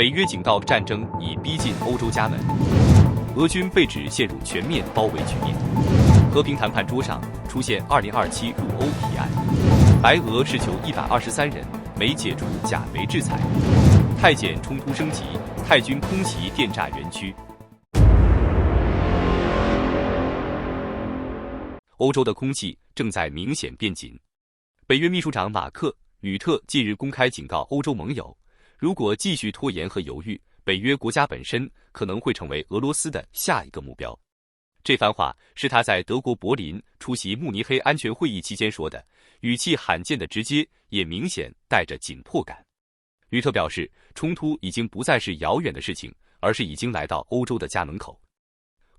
北约警告战争已逼近欧洲家门，俄军被指陷入全面包围局面。和平谈判桌上出现2027入欧提案，白俄是求123人没解除甲维制裁。太检冲突升级，泰军空袭电炸园区。欧洲的空气正在明显变紧。北约秘书长马克·吕特近日公开警告欧洲盟友，如果继续拖延和犹豫，北约国家本身可能会成为俄罗斯的下一个目标。这番话是他在德国柏林出席慕尼黑安全会议期间说的，语气罕见的直接，也明显带着紧迫感。吕特表示，冲突已经不再是遥远的事情，而是已经来到欧洲的家门口。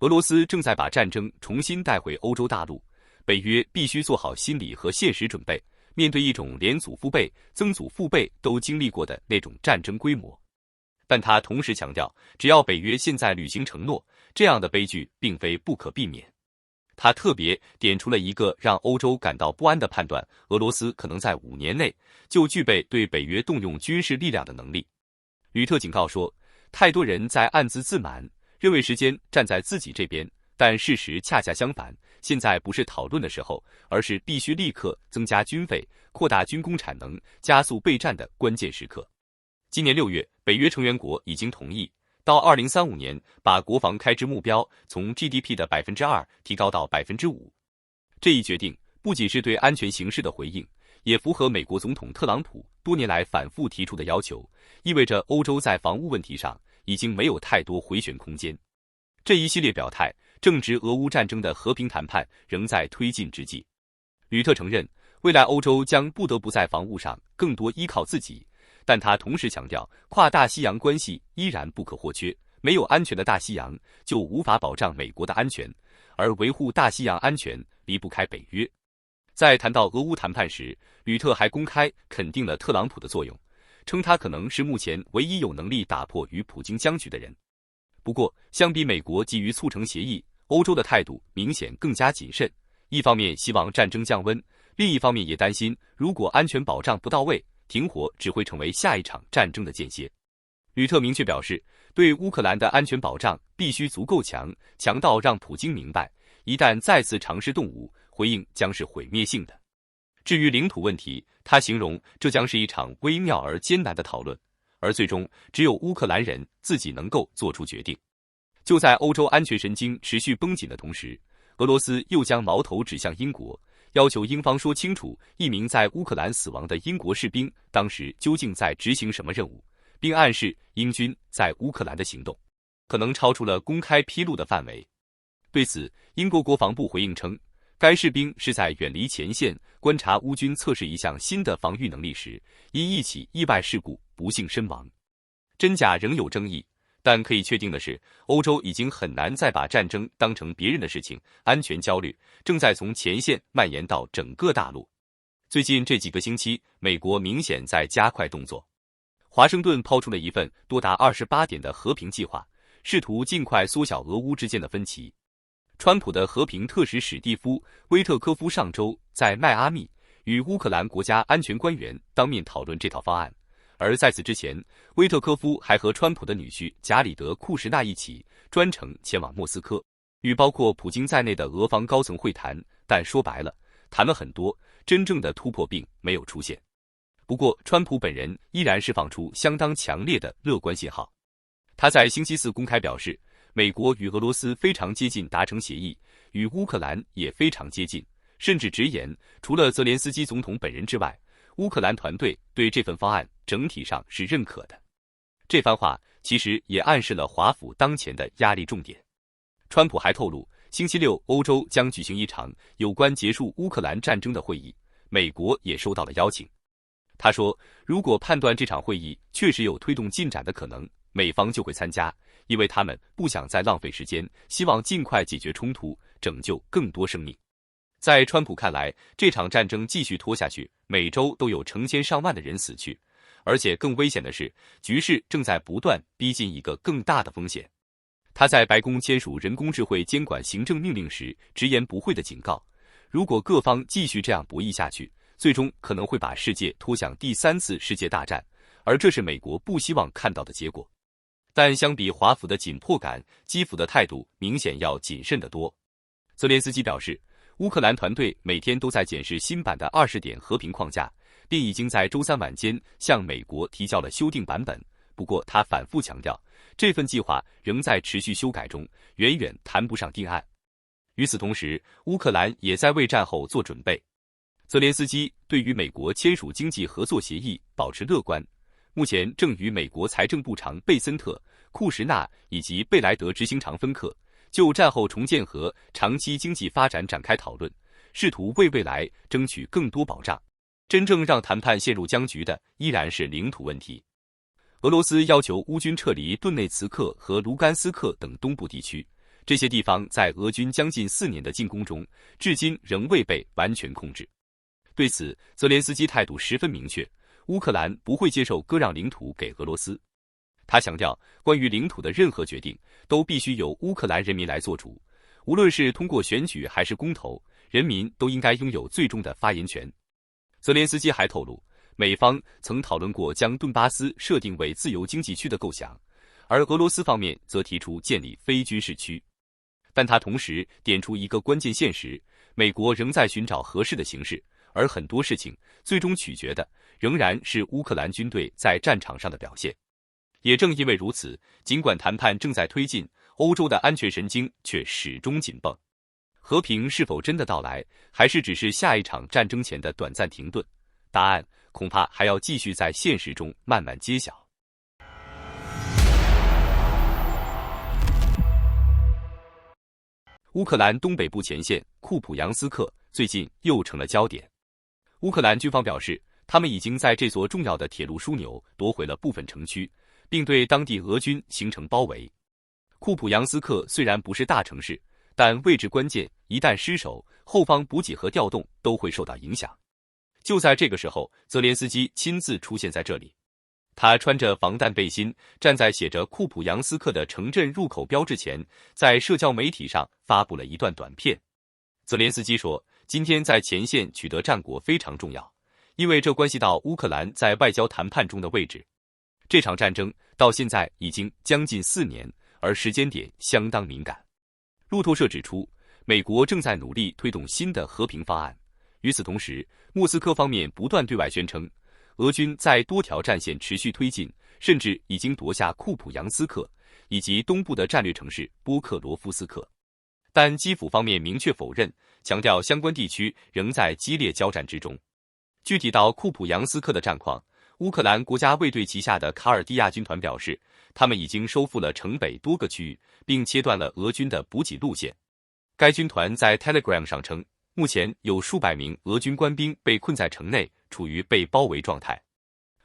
俄罗斯正在把战争重新带回欧洲大陆，北约必须做好心理和现实准备，面对一种连祖父辈、曾祖父辈都经历过的那种战争规模。但他同时强调，只要北约现在履行承诺，这样的悲剧并非不可避免。他特别点出了一个让欧洲感到不安的判断：俄罗斯可能在5年内就具备对北约动用军事力量的能力。吕特警告说，太多人在暗自自满，认为时间站在自己这边，但事实恰恰相反，现在不是讨论的时候，而是必须立刻增加军费、扩大军工产能、加速备战的关键时刻。今年6月，北约成员国已经同意，到2035年把国防开支目标从 GDP 的 2% 提高到 5%。这一决定不仅是对安全形势的回应，也符合美国总统特朗普多年来反复提出的要求，意味着欧洲在防务问题上已经没有太多回旋空间。这一系列表态正值俄乌战争的和平谈判仍在推进之际。吕特承认，未来欧洲将不得不在防务上更多依靠自己，但他同时强调，跨大西洋关系依然不可或缺，没有安全的大西洋就无法保障美国的安全，而维护大西洋安全离不开北约。在谈到俄乌谈判时，吕特还公开肯定了特朗普的作用，称他可能是目前唯一有能力打破与普京僵局的人。不过，相比美国急于促成协议，欧洲的态度明显更加谨慎，一方面希望战争降温，另一方面也担心如果安全保障不到位，停火只会成为下一场战争的间歇。吕特明确表示，对乌克兰的安全保障必须足够强，强到让普京明白，一旦再次尝试动武，回应将是毁灭性的。至于领土问题，他形容这将是一场微妙而艰难的讨论，而最终只有乌克兰人自己能够做出决定。就在欧洲安全神经持续绷紧的同时，俄罗斯又将矛头指向英国，要求英方说清楚一名在乌克兰死亡的英国士兵当时究竟在执行什么任务，并暗示英军在乌克兰的行动可能超出了公开披露的范围。对此，英国国防部回应称，该士兵是在远离前线观察乌军测试一项新的防御能力时，因一起意外事故不幸身亡。真假仍有争议，但可以确定的是，欧洲已经很难再把战争当成别人的事情，安全焦虑正在从前线蔓延到整个大陆。最近这几个星期，美国明显在加快动作。华盛顿抛出了一份多达28点的和平计划，试图尽快缩小俄乌之间的分歧。川普的和平特使史蒂夫·威特科夫上周在迈阿密与乌克兰国家安全官员当面讨论这套方案，而在此之前，威特科夫还和川普的女婿贾里德·库什纳一起专程前往莫斯科，与包括普京在内的俄方高层会谈，但说白了，谈了很多，真正的突破并没有出现。不过，川普本人依然释放出相当强烈的乐观信号。他在星期四公开表示，美国与俄罗斯非常接近达成协议，与乌克兰也非常接近，甚至直言，除了泽连斯基总统本人之外，乌克兰团队对这份方案整体上是认可的。这番话其实也暗示了华府当前的压力重点。川普还透露，星期六欧洲将举行一场有关结束乌克兰战争的会议，美国也收到了邀请。他说，如果判断这场会议确实有推动进展的可能，美方就会参加，因为他们不想再浪费时间，希望尽快解决冲突，拯救更多生命。在川普看来，这场战争继续拖下去，每周都有成千上万的人死去，而且更危险的是，局势正在不断逼近一个更大的风险。他在白宫签署人工智慧监管行政命令时直言不讳地警告，如果各方继续这样博弈下去，最终可能会把世界拖向第3次世界大战，而这是美国不希望看到的结果。但相比华府的紧迫感，基辅的态度明显要谨慎得多。泽连斯基表示，乌克兰团队每天都在检视新版的20点和平框架，并已经在周三晚间向美国提交了修订版本。不过他反复强调，这份计划仍在持续修改中，远远谈不上定案。与此同时，乌克兰也在为战后做准备。泽连斯基对于美国签署经济合作协议保持乐观，目前正与美国财政部长贝森特、库什纳以及贝莱德执行长芬克就战后重建和长期经济发展展开讨论，试图为未来争取更多保障。真正让谈判陷入僵局的依然是领土问题。俄罗斯要求乌军撤离顿内茨克和卢甘斯克等东部地区，这些地方在俄军将近4年的进攻中，至今仍未被完全控制。对此，泽连斯基态度十分明确，乌克兰不会接受割让领土给俄罗斯。他强调，关于领土的任何决定都必须由乌克兰人民来做主，无论是通过选举还是公投，人民都应该拥有最终的发言权。泽连斯基还透露，美方曾讨论过将顿巴斯设定为自由经济区的构想，而俄罗斯方面则提出建立非军事区。但他同时点出一个关键现实，美国仍在寻找合适的形式，而很多事情最终取决的仍然是乌克兰军队在战场上的表现。也正因为如此，尽管谈判正在推进，欧洲的安全神经却始终紧绷。和平是否真的到来，还是只是下一场战争前的短暂停顿？答案恐怕还要继续在现实中慢慢揭晓。乌克兰东北部前线库普扬斯克最近又成了焦点。乌克兰军方表示，他们已经在这座重要的铁路枢纽夺回了部分城区，并对当地俄军形成包围。库普扬斯克虽然不是大城市，但位置关键，一旦失守，后方补给和调动都会受到影响。就在这个时候，泽连斯基亲自出现在这里。他穿着防弹背心，站在写着库普扬斯克的城镇入口标志前，在社交媒体上发布了一段短片。泽连斯基说，今天在前线取得战果非常重要，因为这关系到乌克兰在外交谈判中的位置。这场战争到现在已经将近4年，而时间点相当敏感。路透社指出，美国正在努力推动新的和平方案。与此同时，莫斯科方面不断对外宣称，俄军在多条战线持续推进，甚至已经夺下库普扬斯克以及东部的战略城市波克罗夫斯克。但基辅方面明确否认，强调相关地区仍在激烈交战之中。具体到库普扬斯克的战况，乌克兰国家卫队旗下的卡尔蒂亚军团表示，他们已经收复了城北多个区域，并切断了俄军的补给路线。该军团在 Telegram 上称，目前有数百名俄军官兵被困在城内，处于被包围状态。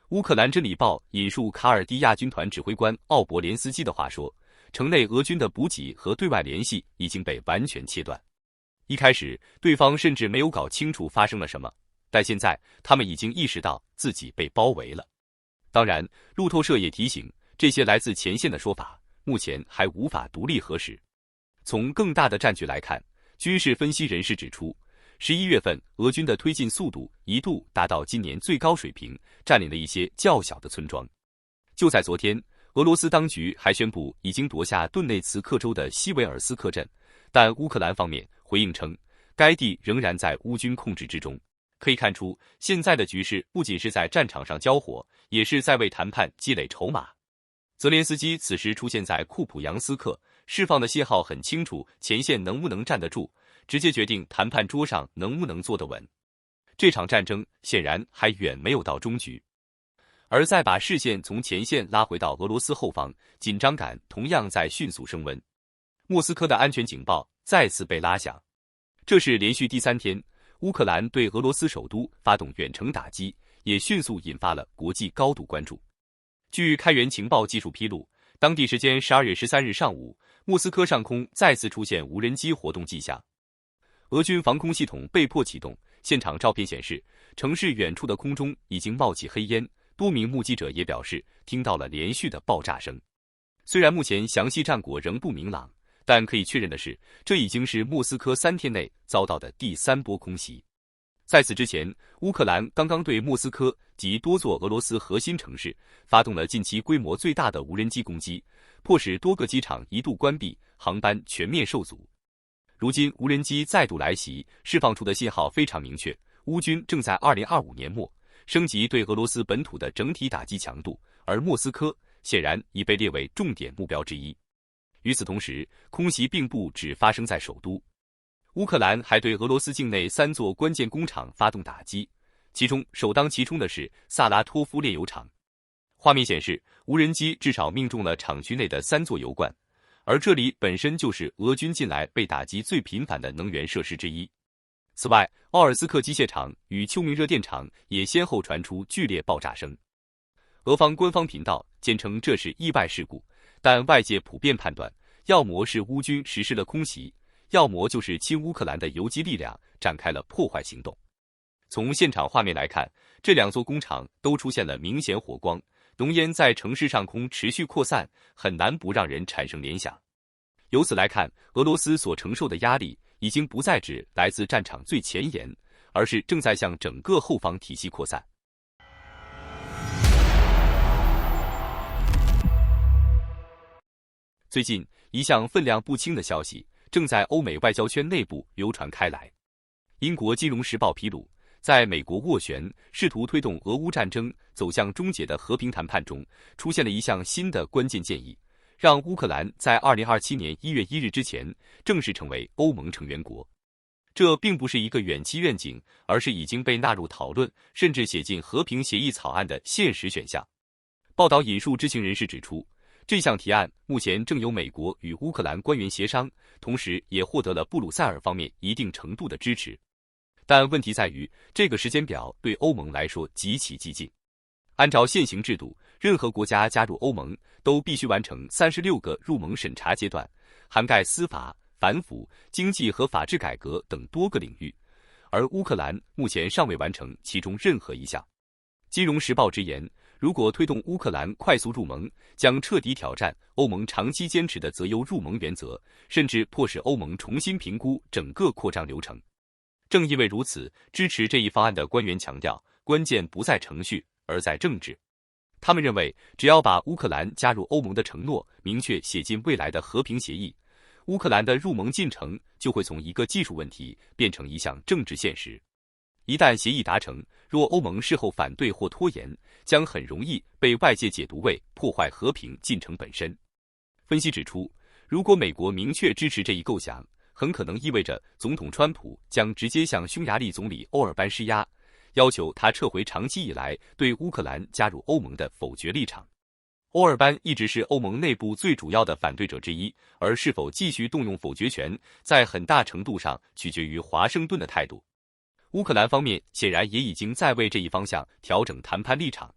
乌克兰真理报引述卡尔蒂亚军团指挥官奥博连斯基的话说，城内俄军的补给和对外联系已经被完全切断。一开始，对方甚至没有搞清楚发生了什么，但现在他们已经意识到自己被包围了。当然，路透社也提醒，这些来自前线的说法目前还无法独立核实。从更大的战局来看，军事分析人士指出，11月份俄军的推进速度一度达到今年最高水平，占领了一些较小的村庄。就在昨天，俄罗斯当局还宣布已经夺下顿内茨克州的西维尔斯克镇，但乌克兰方面回应称，该地仍然在乌军控制之中。可以看出，现在的局势不仅是在战场上交火，也是在为谈判积累筹码。泽连斯基此时出现在库普扬斯克，释放的信号很清楚，前线能不能站得住，直接决定谈判桌上能不能坐得稳。这场战争显然还远没有到终局。而再把视线从前线拉回到俄罗斯后方，紧张感同样在迅速升温。莫斯科的安全警报再次被拉响，这是连续第3天，乌克兰对俄罗斯首都发动远程打击，也迅速引发了国际高度关注。据开源情报技术披露，当地时间12月13日上午，莫斯科上空再次出现无人机活动迹象。俄军防空系统被迫启动，现场照片显示，城市远处的空中已经冒起黑烟，多名目击者也表示听到了连续的爆炸声。虽然目前详细战果仍不明朗，但可以确认的是，这已经是莫斯科3天内遭到的第3波空袭。在此之前，乌克兰刚刚对莫斯科及多座俄罗斯核心城市发动了近期规模最大的无人机攻击，迫使多个机场一度关闭，航班全面受阻。如今无人机再度来袭，释放出的信号非常明确，乌军正在2025年末升级对俄罗斯本土的整体打击强度，而莫斯科显然已被列为重点目标之一。与此同时，空袭并不只发生在首都。乌克兰还对俄罗斯境内3座关键工厂发动打击，其中首当其冲的是萨拉托夫炼油厂。画面显示，无人机至少命中了厂区内的3座油罐，而这里本身就是俄军近来被打击最频繁的能源设施之一。此外，奥尔斯克机械厂与丘明热电厂也先后传出剧烈爆炸声。俄方官方频道坚称这是意外事故，但外界普遍判断，要么是乌军实施了空袭，要么就是亲乌克兰的游击力量展开了破坏行动。从现场画面来看，这2座工厂都出现了明显火光，浓烟在城市上空持续扩散，很难不让人产生联想。由此来看，俄罗斯所承受的压力已经不再只来自战场最前沿，而是正在向整个后方体系扩散。最近，一项分量不轻的消息正在欧美外交圈内部流传开来。英国《金融时报》披露，在美国斡旋试图推动俄乌战争走向终结的和平谈判中，出现了一项新的关键建议，让乌克兰在2027年1月1日之前正式成为欧盟成员国。这并不是一个远期愿景，而是已经被纳入讨论，甚至写进和平协议草案的现实选项。报道引述知情人士指出，这项提案目前正由美国与乌克兰官员协商，同时也获得了布鲁塞尔方面一定程度的支持。但问题在于，这个时间表对欧盟来说极其激进。按照现行制度，任何国家加入欧盟都必须完成36个入盟审查阶段，涵盖司法、反腐、经济和法治改革等多个领域，而乌克兰目前尚未完成其中任何一项。金融时报直言，如果推动乌克兰快速入盟，将彻底挑战欧盟长期坚持的择优入盟原则，甚至迫使欧盟重新评估整个扩张流程。正因为如此，支持这一方案的官员强调，关键不在程序，而在政治。他们认为，只要把乌克兰加入欧盟的承诺明确写进未来的和平协议，乌克兰的入盟进程就会从一个技术问题变成一项政治现实。一旦协议达成，若欧盟事后反对或拖延，将很容易被外界解读为破坏和平进程本身。分析指出，如果美国明确支持这一构想，很可能意味着总统川普将直接向匈牙利总理欧尔班施压，要求他撤回长期以来对乌克兰加入欧盟的否决立场。欧尔班一直是欧盟内部最主要的反对者之一，而是否继续动用否决权，在很大程度上取决于华盛顿的态度。乌克兰方面显然也已经在为这一方向调整谈判立场。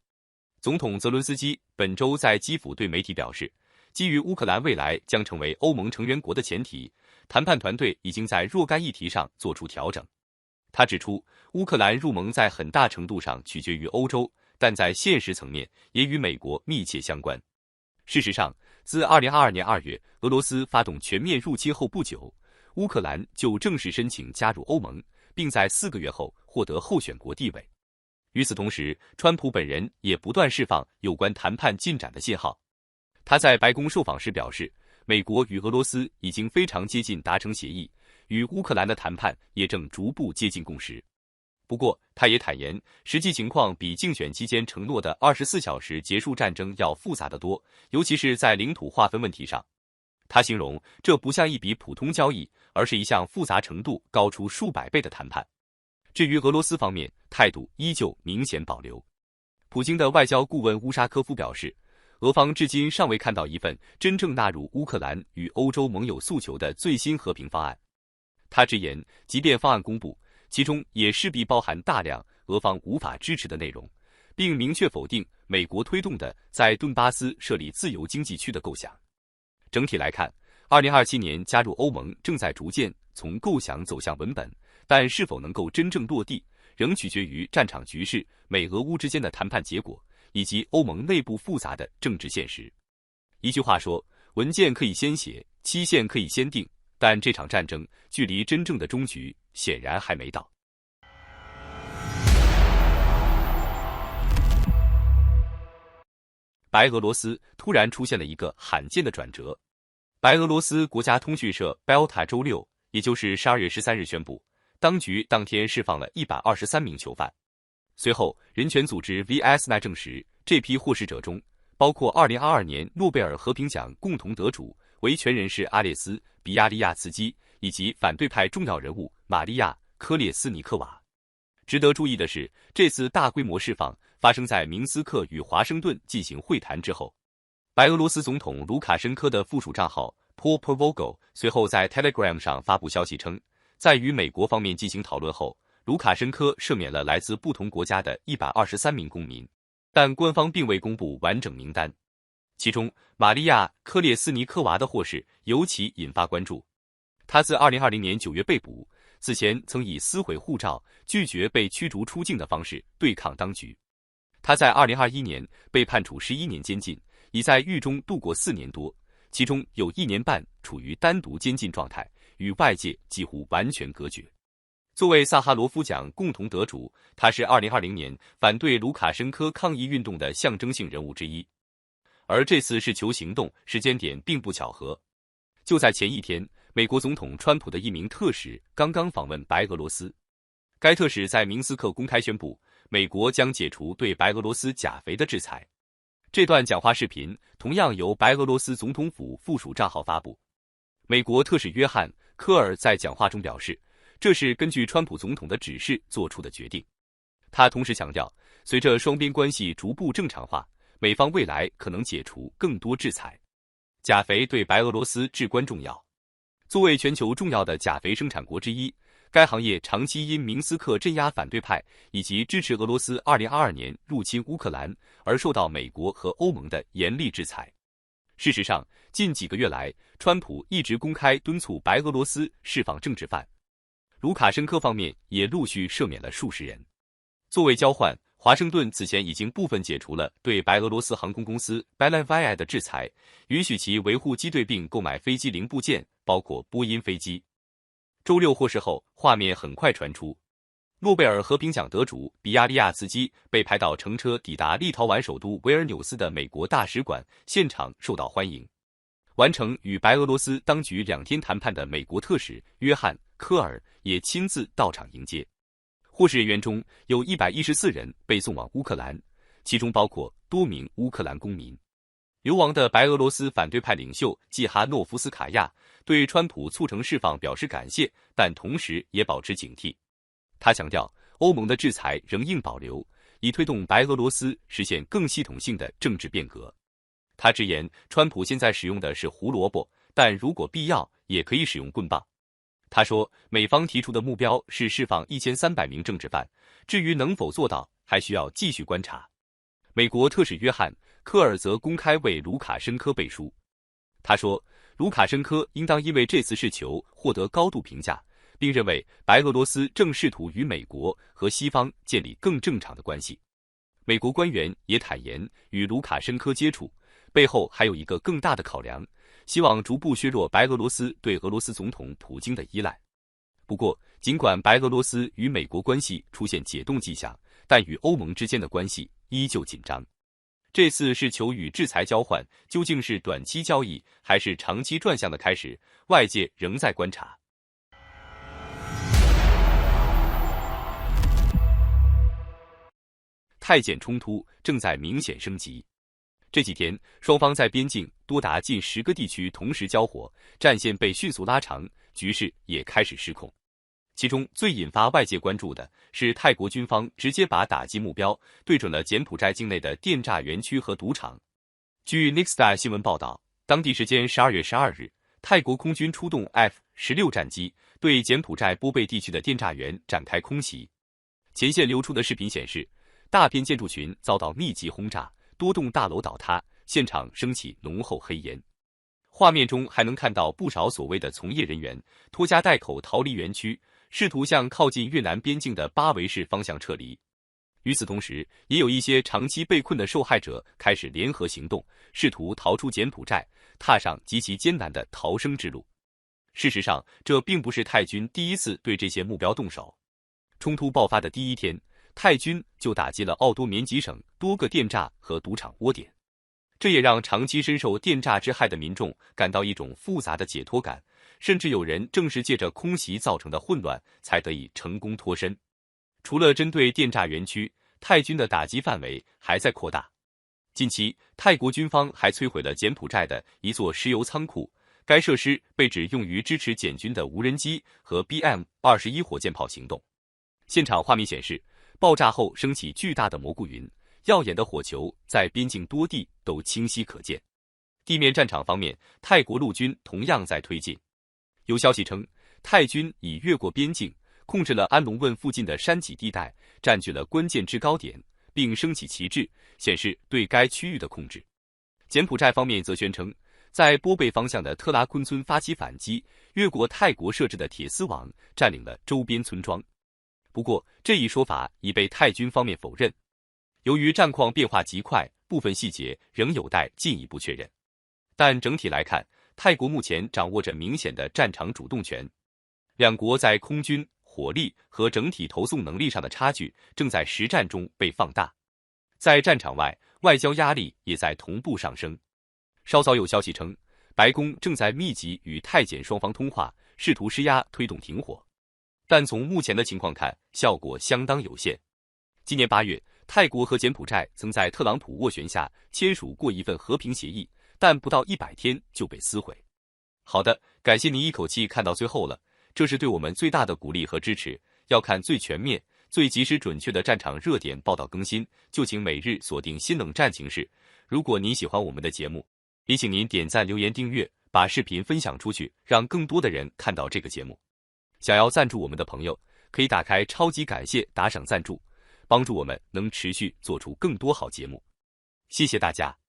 总统泽伦斯基本周在基辅对媒体表示，基于乌克兰未来将成为欧盟成员国的前提，谈判团队已经在若干议题上做出调整。他指出，乌克兰入盟在很大程度上取决于欧洲，但在现实层面也与美国密切相关。事实上，自2022年2月俄罗斯发动全面入侵后不久，乌克兰就正式申请加入欧盟，并在4个月后获得候选国地位。与此同时，川普本人也不断释放有关谈判进展的信号。他在白宫受访时表示，美国与俄罗斯已经非常接近达成协议，与乌克兰的谈判也正逐步接近共识。不过，他也坦言，实际情况比竞选期间承诺的24小时结束战争要复杂得多，尤其是在领土划分问题上。他形容这不像一笔普通交易，而是一项复杂程度高出数百倍的谈判。至于俄罗斯方面，态度依旧明显保留。普京的外交顾问乌沙科夫表示，俄方至今尚未看到一份真正纳入乌克兰与欧洲盟友诉求的最新和平方案。他直言，即便方案公布，其中也势必包含大量俄方无法支持的内容，并明确否定美国推动的在顿巴斯设立自由经济区的构想。整体来看，2027年加入欧盟正在逐渐从构想走向文本，但是否能够真正落地，仍取决于战场局势、美俄乌之间的谈判结果，以及欧盟内部复杂的政治现实。一句话说，文件可以先写，期限可以先定，但这场战争距离真正的终局显然还没到。白俄罗斯突然出现了一个罕见的转折。白俄罗斯国家通讯社 Belta 周六，也就是12月13日宣布，当局当天释放了123名囚犯。随后，人权组织 Viasna 证实，这批获释者中包括2022年诺贝尔和平奖共同得主维权人士阿列斯·比亚利亚茨基以及反对派重要人物玛利亚·科列斯尼科娃。值得注意的是，这次大规模释放发生在明斯克与华盛顿进行会谈之后。白俄罗斯总统卢卡申科的附属账号 Popovogo 随后在 Telegram 上发布消息称，在与美国方面进行讨论后，卢卡申科赦免了来自不同国家的123名公民，但官方并未公布完整名单。其中，玛利亚·科列斯尼科娃的获释尤其引发关注。她自2020年9月被捕，此前曾以撕毁护照、拒绝被驱逐出境的方式对抗当局。她在2021年被判处11年监禁，已在狱中度过4年多，其中有1年半处于单独监禁状态，与外界几乎完全隔绝。作为萨哈罗夫奖共同得主，他是2020年反对卢卡申科抗议运动的象征性人物之一。而这次释囚行动时间点并不巧合，就在前一天，美国总统川普的一名特使刚刚访问白俄罗斯。该特使在明斯克公开宣布，美国将解除对白俄罗斯钾肥的制裁。这段讲话视频同样由白俄罗斯总统府附属账号发布。美国特使约翰·科尔在讲话中表示，这是根据川普总统的指示做出的决定。他同时强调，随着双边关系逐步正常化，美方未来可能解除更多制裁。钾肥对白俄罗斯至关重要。作为全球重要的钾肥生产国之一，该行业长期因明斯克镇压反对派以及支持俄罗斯2022年入侵乌克兰而受到美国和欧盟的严厉制裁。事实上，近几个月来，川普一直公开敦促白俄罗斯释放政治犯。卢卡申科方面也陆续赦免了数十人。作为交换，华盛顿此前已经部分解除了对白俄罗斯航空公司 Belavia 的制裁，允许其维护机队并购买飞机零部件，包括波音飞机。周六获释后，画面很快传出，诺贝尔和平奖得主比亚利亚茨基被拍到乘车抵达立陶宛首都维尔纽斯的美国大使馆，现场受到欢迎。完成与白俄罗斯当局2天谈判的美国特使约翰·科尔也亲自到场迎接。获释人员中有114人被送往乌克兰，其中包括多名乌克兰公民。流亡的白俄罗斯反对派领袖季哈诺夫斯卡娅对川普促成释放表示感谢，但同时也保持警惕。他强调，欧盟的制裁仍应保留，以推动白俄罗斯实现更系统性的政治变革。他直言，川普现在使用的是胡萝卜，但如果必要，也可以使用棍棒。他说，美方提出的目标是释放1300名政治犯，至于能否做到，还需要继续观察。美国特使约翰·科尔则公开为卢卡申科背书。他说，卢卡申科应当因为这次释囚获得高度评价，并认为白俄罗斯正试图与美国和西方建立更正常的关系。美国官员也坦言，与卢卡申科接触背后还有一个更大的考量，希望逐步削弱白俄罗斯对俄罗斯总统普京的依赖。不过，尽管白俄罗斯与美国关系出现解冻迹象，但与欧盟之间的关系依旧紧张。这次释囚与制裁交换究竟是短期交易还是长期转向的开始，外界仍在观察。泰检冲突正在明显升级。这几天，双方在边境多达近10个地区同时交火，战线被迅速拉长，局势也开始失控。其中最引发外界关注的是，泰国军方直接把打击目标对准了柬埔寨境内的电诈园区和赌场。据 Nexstar 新闻报道，当地时间12月12日，泰国空军出动 F-16战机对柬埔寨波贝地区的电诈园展开空袭。前线流出的视频显示，大片建筑群遭到密集轰炸，多栋大楼倒塌，现场升起浓厚黑烟。画面中还能看到不少所谓的从业人员拖家带口逃离园区，试图向靠近越南边境的巴维市方向撤离。与此同时，也有一些长期被困的受害者开始联合行动，试图逃出柬埔寨，踏上极其艰难的逃生之路。事实上，这并不是泰军第一次对这些目标动手。冲突爆发的第一天，泰军就打击了奥多缅几省多个电诈和赌场窝点。这也让长期深受电诈之害的民众感到一种复杂的解脱感，甚至有人正是借着空袭造成的混乱，才得以成功脱身。除了针对电诈园区，泰军的打击范围还在扩大。近期，泰国军方还摧毁了柬埔寨的一座石油仓库，该设施被指用于支持柬军的无人机和 BM-21火箭炮行动。现场画面显示，爆炸后升起巨大的蘑菇云，耀眼的火球在边境多地都清晰可见。地面战场方面，泰国陆军同样在推进。有消息称，泰军已越过边境，控制了安龙汶附近的山脊地带，占据了关键制高点，并升起旗帜，显示对该区域的控制。柬埔寨方面则宣称，在波贝方向的特拉昆村发起反击，越过泰国设置的铁丝网，占领了周边村庄。不过，这一说法已被泰军方面否认。由于战况变化极快，部分细节仍有待进一步确认。但整体来看，泰国目前掌握着明显的战场主动权。两国在空军、火力和整体投送能力上的差距正在实战中被放大。在战场外，外交压力也在同步上升。稍早有消息称，白宫正在密集与泰柬双方通话，试图施压推动停火。但从目前的情况看，效果相当有限。今年8月，泰国和柬埔寨曾在特朗普斡旋下签署过一份和平协议，但不到100天就被撕毁。好的，感谢您一口气看到最后了，这是对我们最大的鼓励和支持。要看最全面、最及时准确的战场热点报道更新，就请每日锁定新冷战情势。如果您喜欢我们的节目，也请您点赞、留言、订阅，把视频分享出去，让更多的人看到这个节目。想要赞助我们的朋友，可以打开超级感谢打赏赞助，帮助我们能持续做出更多好节目。谢谢大家。